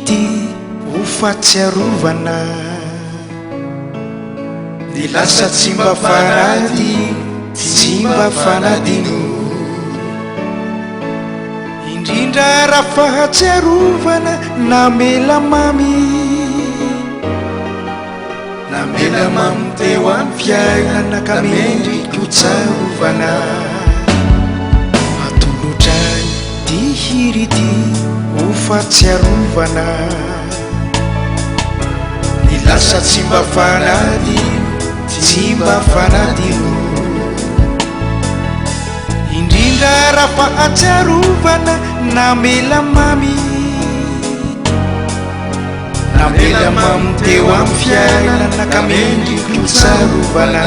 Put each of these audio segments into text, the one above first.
ty ho fatsiarovana ny lasa tsy mba farady tsy mba fanadino indrindra raha fahatsiarovana namela mamy teo amin'ny fiainana ka mendriko tsarovana atolotrany dihiry ty ho fatsiarovana ny lasa tsy mba fanadino tsy mba fanadino indrindra raha fahatsiarovana namela mamy teo amin'ny fiainana ka mendriko tsarovana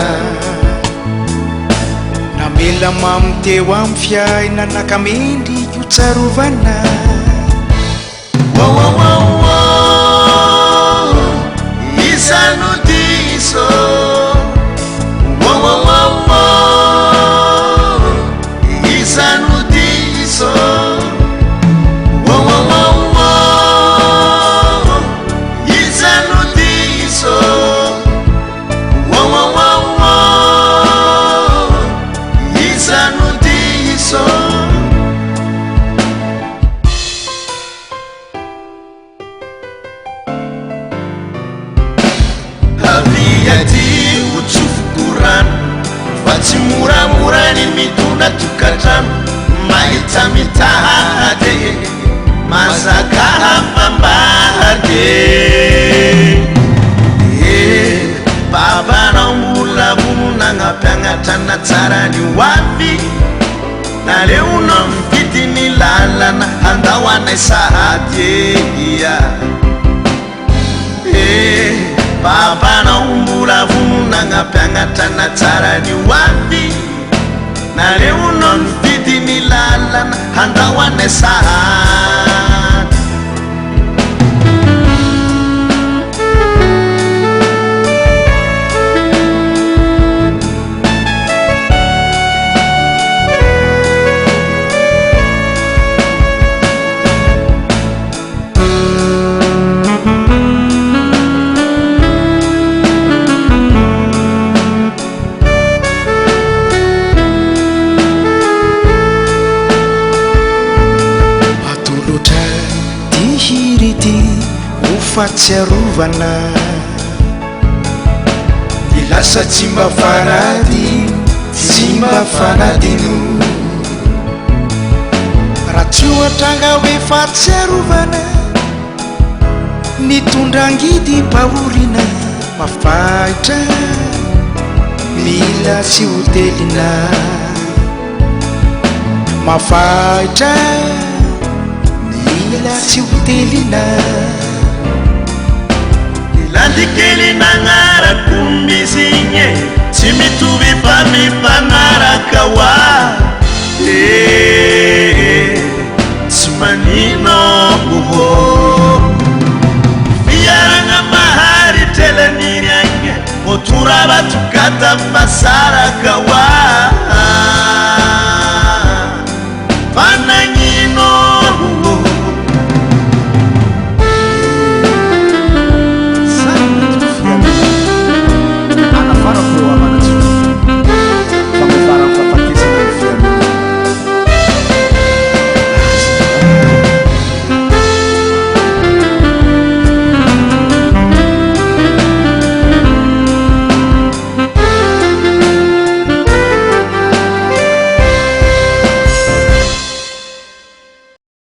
namela mamy teo amin'ny fiainana ka mendriko tsarovana isano diso isano diso tsy moramorany mitondra tokantrano mahita mitahady mazaka mambady babanao mbola vononagnapianatrana tsara ny hoavy naleonao mividy ny lalana andao anay sahady babanao mbola vononagnapianatrana tsara ny hoavy naleonao mividy ny lalana andao anay sahady fatsiarovana ny lasa tsy mba fanadino tsy mba fanadino raha tsy ohatranga hoe fatsiarovana nitondrangidi baorina mafaitra mila tsy hotelina mafaitra mila tsy hotelina landikely nagnarako mizigne tsy mitovy fa mifanaraka hoa tsy manino boho fiaragna mahary telaniriagna motora batukata fasaraka